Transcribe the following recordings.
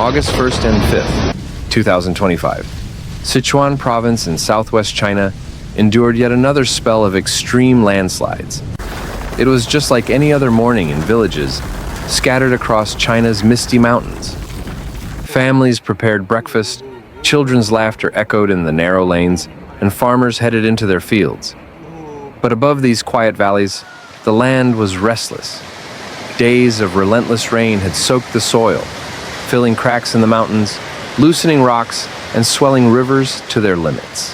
August 1st and 5th, 2025, Sichuan province in southwest China endured yet another spell of extreme landslides. It was just like any other morning in villages scattered across China's misty mountains. Families prepared breakfast, children's laughter echoed in the narrow lanes, and farmers headed into their fields. But above these quiet valleys, the land was restless. Days of relentless rain had soaked the soil, filling cracks in the mountains, loosening rocks, and swelling rivers to their limits.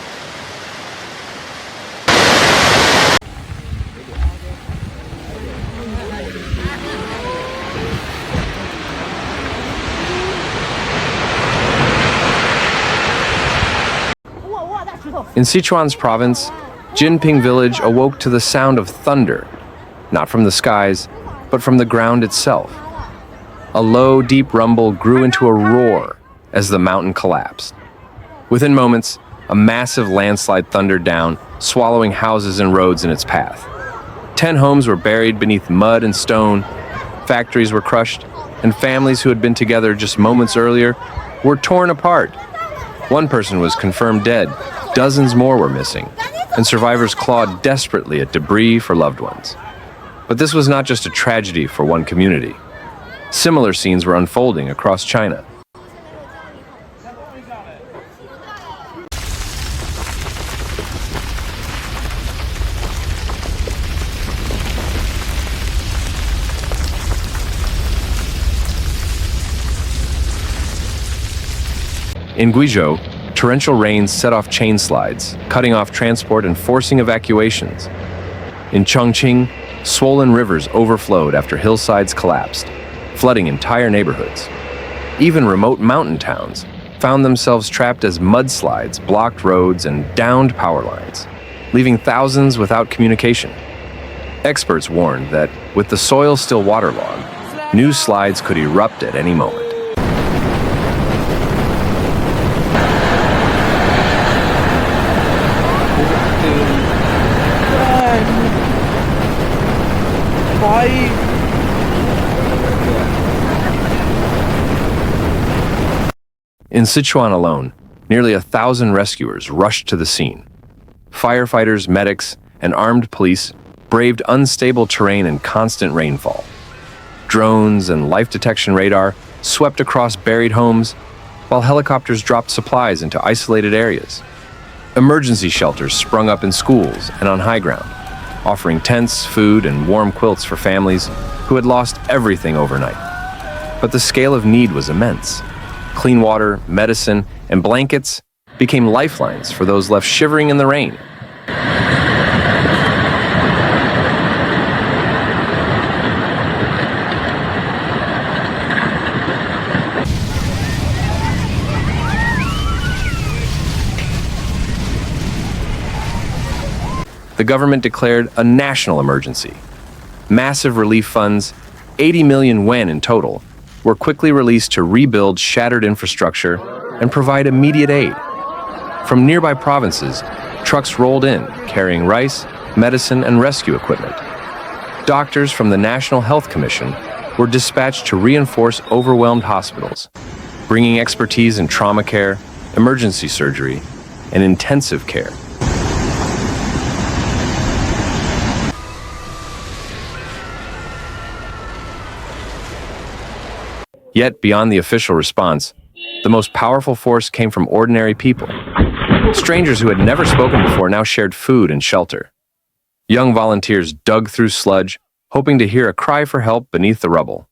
In Sichuan's province, Jinping village awoke to the sound of thunder, not from the skies, but from the ground itself. A low, deep rumble grew into a roar as the mountain collapsed. Within moments, a massive landslide thundered down, swallowing houses and roads in its path. 10 homes were buried beneath mud and stone, factories were crushed, and families who had been together just moments earlier were torn apart. One person was confirmed dead, dozens more were missing, and survivors clawed desperately at debris for loved ones. But this was not just a tragedy for one community. Similar scenes were unfolding across China. In Guizhou, torrential rains set off chain slides, cutting off transport and forcing evacuations. In Chongqing, swollen rivers overflowed after hillsides collapsed, flooding entire neighborhoods. Even remote mountain towns found themselves trapped as mudslides blocked roads and downed power lines, leaving thousands without communication. Experts warned that with the soil still waterlogged, new slides could erupt at any moment. In Sichuan alone, nearly 1,000 rescuers rushed to the scene. Firefighters, medics, and armed police braved unstable terrain and constant rainfall. Drones and life detection radar swept across buried homes, while helicopters dropped supplies into isolated areas. Emergency shelters sprung up in schools and on high ground, offering tents, food, and warm quilts for families who had lost everything overnight. But the scale of need was immense. Clean water, medicine, and blankets became lifelines for those left shivering in the rain. The government declared a national emergency. Massive relief funds, 80 million yuan in total, were quickly released to rebuild shattered infrastructure and provide immediate aid. From nearby provinces, trucks rolled in, carrying rice, medicine, and rescue equipment. Doctors from the National Health Commission were dispatched to reinforce overwhelmed hospitals, bringing expertise in trauma care, emergency surgery, and intensive care. Yet, beyond the official response, the most powerful force came from ordinary people. Strangers who had never spoken before now shared food and shelter. Young volunteers dug through sludge, hoping to hear a cry for help beneath the rubble.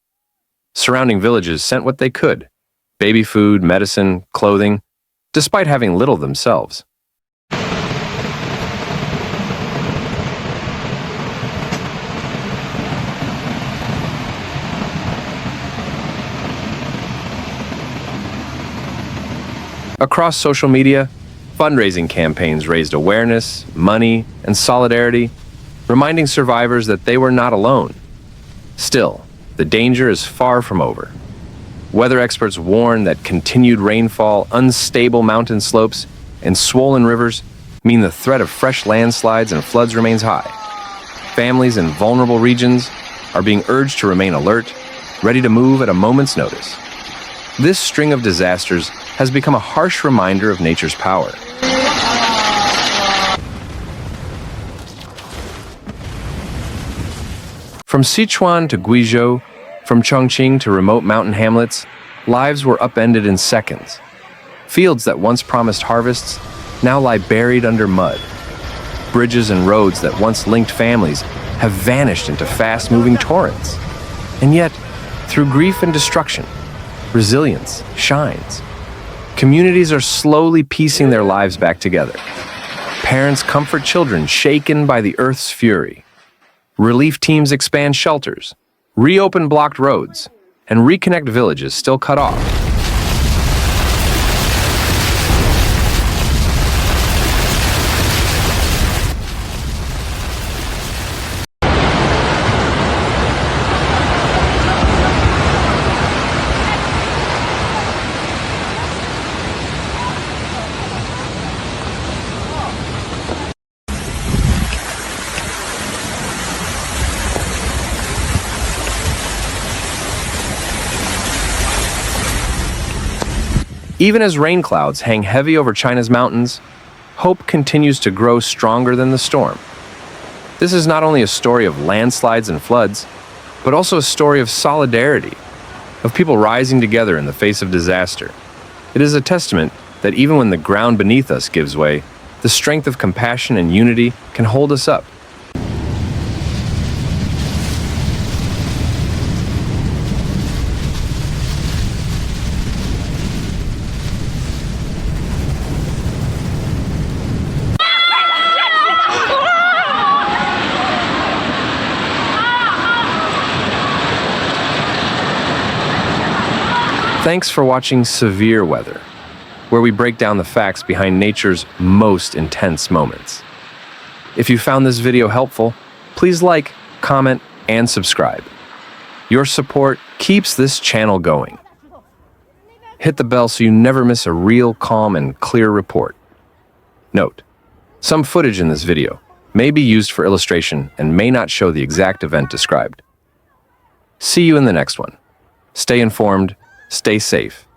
Surrounding villages sent what they could: baby food, medicine, clothing, despite having little themselves. Across social media, fundraising campaigns raised awareness, money, and solidarity, reminding survivors that they were not alone. Still, the danger is far from over. Weather experts warn that continued rainfall, unstable mountain slopes, and swollen rivers mean the threat of fresh landslides and floods remains high. Families in vulnerable regions are being urged to remain alert, ready to move at a moment's notice. This string of disasters has become a harsh reminder of nature's power. From Sichuan to Guizhou, from Chongqing to remote mountain hamlets, lives were upended in seconds. Fields that once promised harvests now lie buried under mud. Bridges and roads that once linked families have vanished into fast-moving torrents. And yet, through grief and destruction, resilience shines. Communities are slowly piecing their lives back together. Parents comfort children shaken by the earth's fury. Relief teams expand shelters, reopen blocked roads, and reconnect villages still cut off. Even as rain clouds hang heavy over China's mountains, hope continues to grow stronger than the storm. This is not only a story of landslides and floods, but also a story of solidarity, of people rising together in the face of disaster. It is a testament that even when the ground beneath us gives way, the strength of compassion and unity can hold us up. Thanks for watching Severe Weather, where we break down the facts behind nature's most intense moments. If you found this video helpful, please like, comment, and subscribe. Your support keeps this channel going. Hit the bell so you never miss a real, calm, and clear report. Note: some footage in this video may be used for illustration and may not show the exact event described. See you in the next one. Stay informed, stay safe,